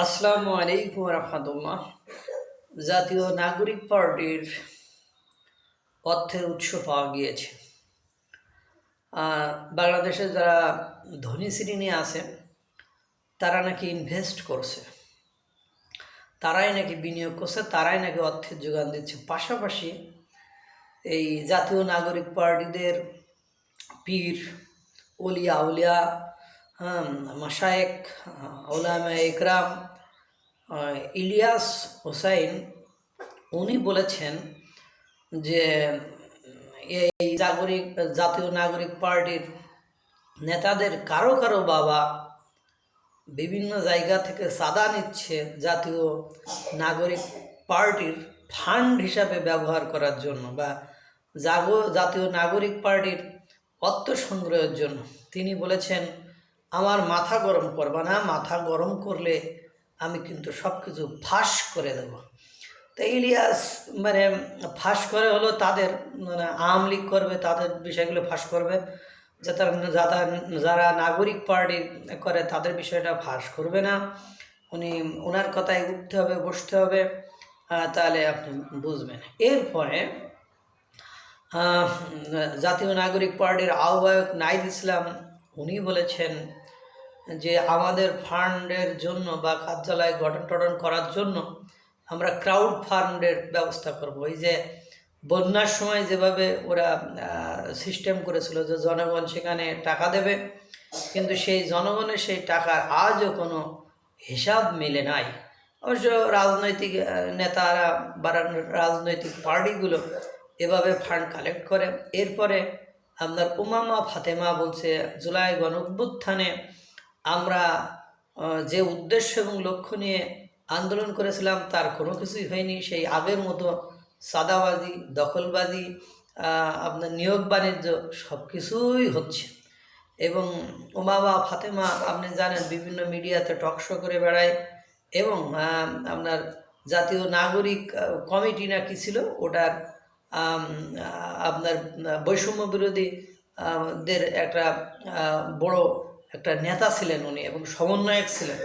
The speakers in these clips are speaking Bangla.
আসসালামু আলাইকুম রহমতুল্লাহ। জাতীয় নাগরিক পার্টির অর্থের উৎস পাওয়া গিয়েছে। বাংলাদেশে যারা ধনী শ্রেণী আছে তারা নাকি ইনভেস্ট করছে, তারাই নাকি বিনিয়োগ করছে, তারাই নাকি অর্থের যোগান দিচ্ছে। পাশাপাশি এই জাতীয় নাগরিক পার্টিদের পীর, ওলিয়া আউলিয়া, মাশায়েখ, ওলামা একরাম, ইলিয়াস হোসাইন উনি বলেছেন যে এই জাতীয় নাগরিক পার্টির নেতাদের কারো কারো বাবা বিভিন্ন জায়গা থেকে চাঁদা নিচ্ছে জাতীয় নাগরিক পার্টির ফান্ড হিসাবে ব্যবহার করার জন্য বা জাতীয় নাগরিক পার্টির অর্থ সংগ্রহের জন্য। তিনি বলেছেন, আমার মাথা গরম করবা না, মাথা গরম করলে আমি কিন্তু সব কিছু ফাঁস করে দেব। তো ইলিয়াস মানে ফাঁস করে হলো তাদের আওয়ামী লীগ করবে, তাদের বিষয়গুলো ফাঁস করবে, যারা নাগরিক পার্টি করে তাদের বিষয়টা ফাঁস করবে না। ওনার কথায় উঠতে হবে, বসতে হবে, তাহলে আপনি বুঝবেন। এরপরে জাতীয় নাগরিক পার্টির আহ্বায়ক নাহিদ ইসলাম উনি বলেছেন যে আমাদের ফান্ডের জন্য বা কার্যালয় গঠন করার জন্য আমরা ক্রাউড ফান্ডের ব্যবস্থা করব। এই যে বন্যার সময় যেভাবে ওরা সিস্টেম করেছিল যে জনগণ সেখানে টাকা দেবে, কিন্তু সেই জনগণের সেই টাকার আজও কোনো হিসাব মেলে নাই। অবশ্য রাজনৈতিক নেতারা বা রাজনৈতিক পার্টিগুলো এভাবে ফান্ড কালেক্ট করে। এরপরে আপনার উমামা ফাতেমা বলছে, জুলাই গণঅভ্যুত্থানে আমরা যে উদ্দেশ্য এবং লক্ষ্য নিয়ে আন্দোলন করেছিলাম তার কোনো কিছুই হয়নি। সেই আগের মতো সাদাবাজি, দখলবাজি, আপনার নিয়োগ বাণিজ্য সব কিছুই হচ্ছে। এবং উমামা ফাতেমা আপনি জানেন বিভিন্ন মিডিয়াতে টকশো করে বেড়ায়। এবং আপনার জাতীয় নাগরিক কমিটি না কি ছিল ওটার আপনার বৈষম্য বিরোধী দের একটা বড় একটা নেতা ছিলেন উনি এবং সমন্বয়ক ছিলেন।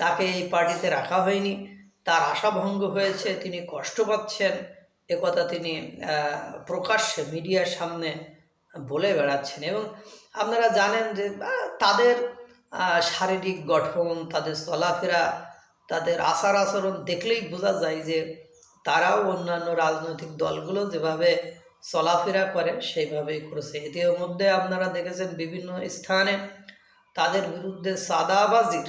তাকে এই পার্টিতে রাখা হয়নি, তার আশাভঙ্গ হয়েছে, তিনি কষ্ট পাচ্ছেন, একথা তিনি প্রকাশ্যে মিডিয়ার সামনে বলে বেড়াচ্ছেন। এবং আপনারা জানেন যে তাদের শারীরিক গঠন, তাদের চলাফেরা, তাদের আচার আচরণ দেখলেই বোঝা যায় যে তারাও অন্যান্য রাজনৈতিক দলগুলো যেভাবে চলাফেরা করে সেইভাবেই করেছে। এর মধ্যে আপনারা দেখেছেন বিভিন্ন স্থানে তাদের বিরুদ্ধে চাঁদাবাজির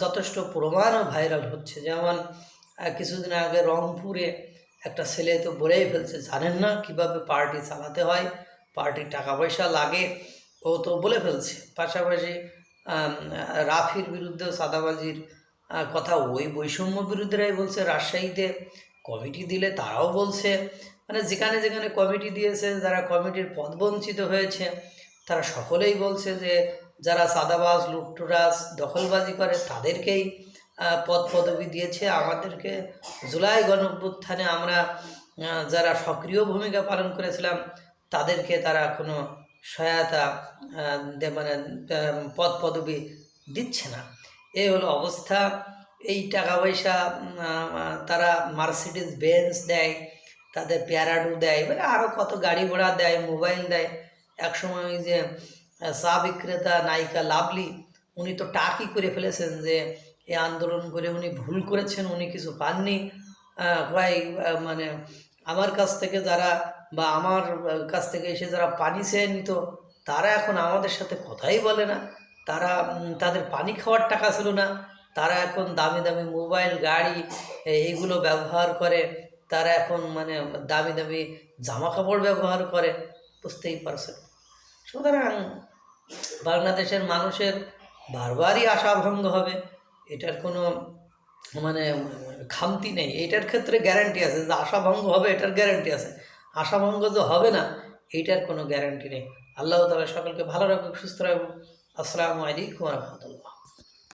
যথেষ্ট প্রমাণও ভাইরাল হচ্ছে। যেমন কিছুদিন আগে রংপুরে একটা ছেলে তো বলেই ফেলছে, জানেন না কিভাবে পার্টি চালাতে হয়, পার্টির টাকা পয়সা লাগে, ও তো বলে ফেলছে। পাশাপাশি রাফির বিরুদ্ধেও চাঁদাবাজির কথা ওই বৈষম্য বিরুদ্ধেরাই বলছে। রাজশাহীতে কমিটি দিলে তারাও বলছে, মানে যেখানে যেখানে কমিটি দিয়েছে, যারা কমিটির পদবঞ্চিত হয়েছে তারা সকলেই বলছে যে যারা চাঁদাবাজ, লুটতরাজ, দখলবাজি করে তাদেরকেই পদ পদবি দিয়েছে। আমাদেরকে জুলাই গণঅভ্যুত্থানে আমরা যারা সক্রিয় ভূমিকা পালন করেছিলাম তাদেরকে তারা কোনো সহায়তা মানে পদ পদবি দিচ্ছে না। এই হলো অবস্থা। এই টাকা পয়সা তারা মার্সিডিজ বেঞ্চ দেয়, তাদের প্যারাডু দেয়, মানে আরও কত গাড়ি ঘোড়া দেয়, মোবাইল দেয়। একসময় ওই যে চা বিক্রেতা নায়িকা লাভলি উনি তো টাকই করে ফেলেছেন যে এই আন্দোলন করে উনি ভুল করেছেন, উনি কিছু পাননি। মানে আমার কাছ থেকে যারা বা আমার কাছ থেকে এসে যারা পানি চেয়ে নিত তারা এখন আমাদের সাথে কথাই বলে না। তারা তাদের পানি খাওয়ার টাকা ছিল না, তারা এখন দামি দামি মোবাইল, গাড়ি এইগুলো ব্যবহার করে। তারা এখন মানে দামি দামি জামা কাপড় ব্যবহার করে, বুঝতেই পারছেন। সুতরাং বাংলাদেশের মানুষের বারবারই আশাভঙ্গ হবে, এটার কোনো মানে খামতি নেই। এটার ক্ষেত্রে গ্যারান্টি আছে যে আশাভঙ্গ হবে, এটার গ্যারান্টি আছে। আশাভঙ্গ যে হবে না এইটার কোনো গ্যারান্টি নেই। আল্লাহ তাআলা সকলকে ভালো রাখুক, সুস্থ রাখুক। আসসালামু আলাইকুম ওয়া রাহমাতুল্লাহ।